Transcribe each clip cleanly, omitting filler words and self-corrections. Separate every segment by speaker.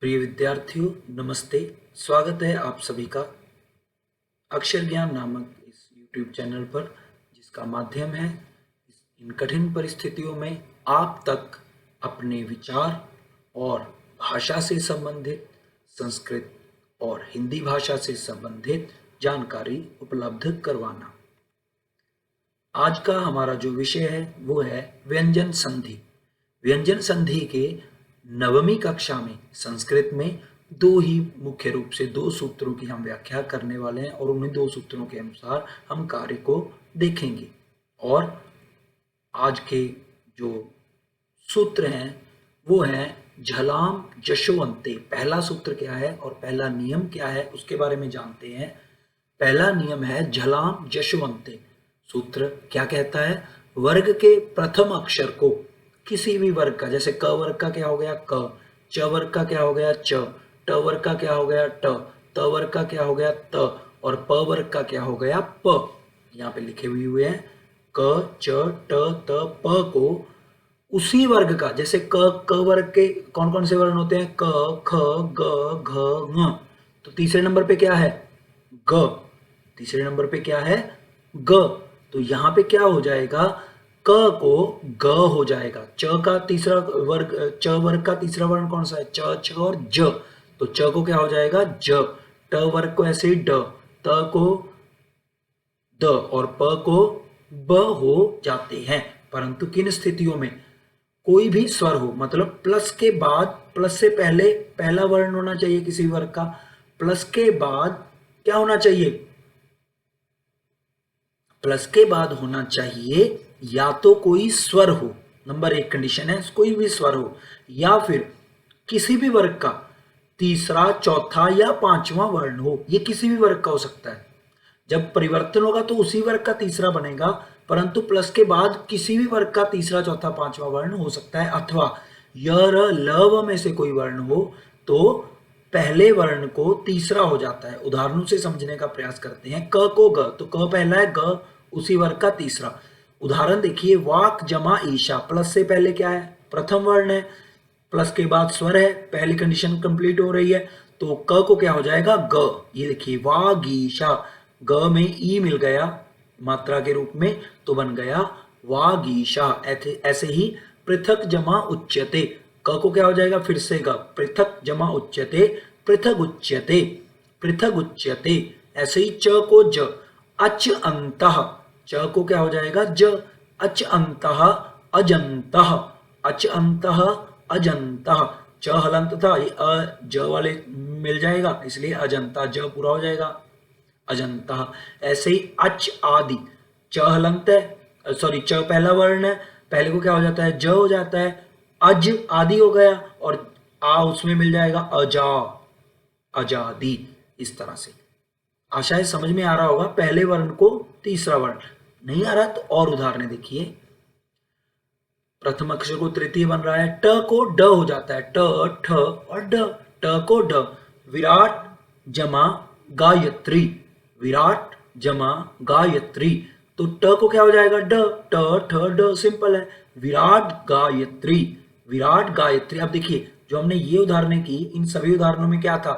Speaker 1: प्रिय विद्यार्थियों, नमस्ते। स्वागत है आप सभी का अक्षर ज्ञान नामक इस YouTube चैनल पर, जिसका माध्यम है इन कठिन परिस्थितियों में आप तक अपने विचार और भाषा से संबंधित, संस्कृत और हिंदी भाषा से संबंधित जानकारी उपलब्ध करवाना। आज का हमारा जो विषय है वो है व्यंजन संधि। व्यंजन संधि के नवमी कक्षा में संस्कृत में दो ही मुख्य रूप से दो सूत्रों की हम व्याख्या करने वाले हैं और उन्हीं दो सूत्रों के अनुसार हम कार्य को देखेंगे। और आज के जो सूत्र हैं वो हैं झलाम जशोवंते। पहला सूत्र क्या है और पहला नियम क्या है उसके बारे में जानते हैं। पहला नियम है झलाम जशोवंते। सूत्र क्या कहता है? वर्ग के प्रथम अक्षर को किसी भी वर्ग का, जैसे क वर्ग का क्या हो गया क, च वर्ग का क्या हो गया च, ट वर्ग का क्या हो गया ट, त वर्ग का क्या हो गया त और प वर्ग का क्या हो गया प। यहाँ पे लिखे हुए हैं क च ट त प को उसी वर्ग का, जैसे क वर्ग के कौन कौन से वर्ण होते हैं? क ख ग घ ङ। तो तीसरे नंबर पे क्या है? ग। तीसरे नंबर पे क्या है? ग। तो यहाँ पे क्या हो जाएगा? क को ग हो जाएगा। च का तीसरा वर्ग, च वर्ग का तीसरा वर्ण कौन सा है? च, छ और ज। तो च को क्या हो जाएगा? ज। ट वर्ग को ऐसे ही ड, त को द और प को ब हो जाते हैं। परंतु किन स्थितियों में? कोई भी स्वर हो, मतलब प्लस के बाद, प्लस से पहले पहला वर्ण होना चाहिए किसी वर्ग का, प्लस के बाद क्या होना चाहिए? प्लस के बाद होना चाहिए या तो कोई स्वर हो, नंबर एक कंडीशन है, कोई भी स्वर हो, या फिर किसी भी वर्ग का तीसरा, चौथा या पांचवा वर्ण हो। ये किसी भी वर्ग का हो सकता है। जब परिवर्तन होगा तो उसी वर्ग का तीसरा बनेगा, परंतु प्लस के बाद किसी भी वर्ग का तीसरा, चौथा, पांचवा वर्ण हो सकता है। अथवा य र ल व में से कोई वर्ण हो तो पहले वर्ण को तीसरा हो जाता है। उदाहरणों से समझने का प्रयास करते हैं। क को ग, तो क पहला है, ग उसी वर्ग का तीसरा। उदाहरण देखिए, वाक जमा ईशा। प्लस से पहले क्या है? प्रथम वर्ण है, प्लस के बाद स्वर है, पहली कंडीशन कंप्लीट हो रही है, तो क को क्या हो जाएगा? ग। ये देखिए वागीशा, ग में ई मिल गया मात्रा के रूप में तो बन गया वागीशा। ऐसे ही पृथक जमा उच्यते, क को क्या हो जाएगा? फिर से ग, पृथक जमा उच्यते, पृथक उच्यते, पृथक उच्यते। ऐसे ही च को ज, अच अंतः, च को क्या हो जाएगा? ज। अच अंतः अजंतः, अच अंतः अजंतः। च हलंत था, ये अ ज वाले मिल जाएगा, इसलिए अजंता, ज पूरा हो जाएगा अजंता। ऐसे ही अच आदि, च हलंत है, सॉरी च पहला वर्ण है, पहले को क्या हो जाता है? ज हो जाता है, अज आदि हो गया और आ उसमें मिल जाएगा अजा, अजादि। इस तरह से आशा है समझ में आ रहा होगा। पहले वर्ण को तीसरा वर्ण, नहीं आ रहा तो और उदाहरण देखिए। प्रथम अक्षर को तृतीय बन रहा है, ट को ड हो जाता है, ट ठ और ड, ट को ड। विराट जमा गायत्री, विराट जमा गायत्री, तो ट को क्या हो जाएगा? ड, ट ठ ड, सिंपल है। विराट गायत्री, विराट गायत्री। अब देखिए जो हमने ये उदाहरणें की, इन सभी उदाहरणों में क्या था?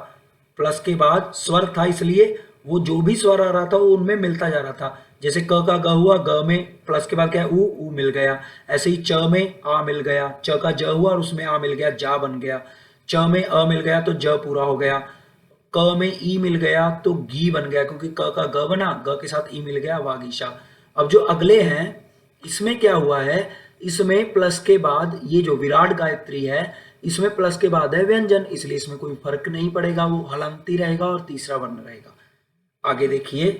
Speaker 1: प्लस के बाद स्वर था, इसलिए वो जो भी स्वर आ रहा था वो उनमें मिलता जा रहा था। जैसे क का ग हुआ, ग में प्लस के बाद क्या है? ऊ मिल गया। ऐसे ही च में आ मिल गया, च का ज हुआ और उसमें आ मिल गया, जा बन गया। च में अ मिल गया तो ज पूरा हो गया। क में ई मिल गया तो गी बन गया, क्योंकि क का ग बना, ग के साथ ई मिल गया, वागीशा। अब जो अगले हैं इसमें क्या हुआ है? इसमें प्लस के बाद ये जो विराट गायत्री है, इसमें प्लस के बाद है व्यंजन, इसलिए इसमें कोई फर्क नहीं पड़ेगा, वो हलंती रहेगा और तीसरा वर्ण रहेगा। आगे देखिए,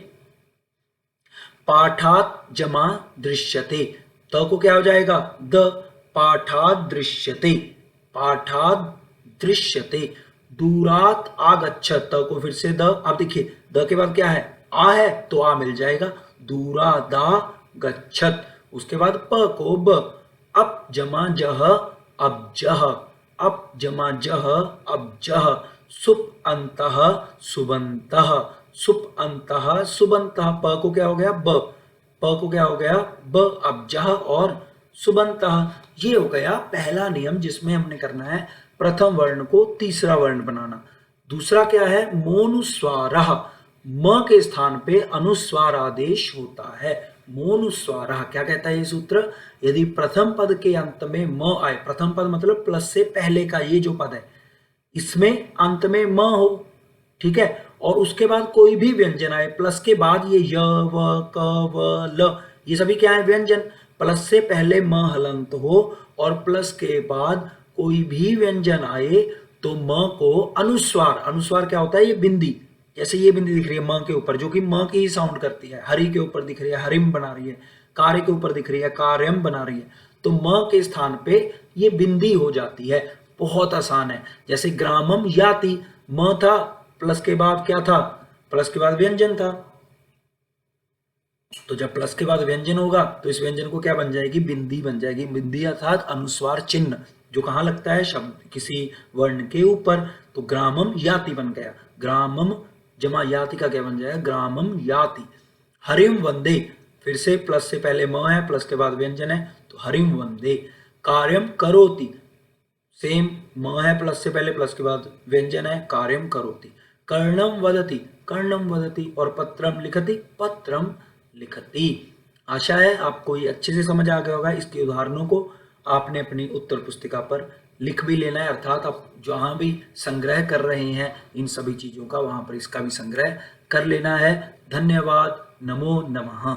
Speaker 1: पाठात जमा दृश्यते, त को क्या हो जाएगा? द, पाठात दृश्यते, पाठात दृश्यते। दूरात आगच्छत, त को फिर से द। अब देखिए द के बाद क्या है? आ है तो आ मिल जाएगा, दूरादा गच्छत। उसके बाद प को ब, अप जमा जह अब्जह, अप जमा जह अब्जह। सुप अंतः सुबंतः, सुप अंतः सुबंतः। प को क्या हो गया? ब, प को क्या हो गया? ब, अब्जह और सुबंतः। ये हो गया पहला नियम जिसमें हमने करना है प्रथम वर्ण को तीसरा वर्ण बनाना। दूसरा क्या है, मोनुस्वारः, म के स्थान पे अनुस्वार आदेश होता है। मोनुस्वारः क्या कहता है ये सूत्र, यदि प्रथम पद के अंत में म आए, प्रथम पद मतलब प्लस से पहले का ये जो पद है, इसमें अंत में म हो, ठीक है, और उसके बाद कोई भी व्यंजन आए, प्लस के बाद ये य व क व ल, ये सभी क्या है व्यंजन, प्लस से पहले म हलंत हो और प्लस के बाद कोई भी व्यंजन आए तो म को अनुस्वार, अनुस्वार क्या होता है, ये बिंदी, जैसे ये बिंदी दिख रही है म के ऊपर जो कि म की ही साउंड करती है, हरि के ऊपर दिख रही है हरिम बना रही है, कार्य के ऊपर दिख रही है कार्यम बना रही है, तो म के स्थान पे ये बिंदी हो जाती है। बहुत आसान है, जैसे ग्रामम याति, म था प्लस के बाद क्या था, प्लस के बाद व्यंजन था, तो जब प्लस के बाद व्यंजन होगा तो इस व्यंजन को क्या बन जाएगी, बिंदी बन जाएगी। बिंदी अर्थात अनुस्वार चिन्ह जो कहाँ लगता है, शब्द किसी वर्ण के ऊपर, तो ग्रामम याति बन गया, ग्रामम जमा याति का क्या बन जाएगा, ग्रामम याति। हरिम वंदे, फिर से प्लस से पहले म है, प्लस के बाद व्यंजन है, तो हरिम वंदे। कार्यम करोति, सेम म है प्लस से पहले, प्लस के बाद व्यंजन है, कार्यम करोति। कर्णम वदति, कर्णम वदति, और पत्रम लिखति, पत्रम लिखति। आशा है आपको ये अच्छे से समझ आ गया होगा। इसके उदाहरणों को आपने अपनी उत्तर पुस्तिका पर लिख भी लेना है, अर्थात आप जहां भी संग्रह कर रहे हैं इन सभी चीजों का, वहां पर इसका भी संग्रह कर लेना है। धन्यवाद। नमो नमः।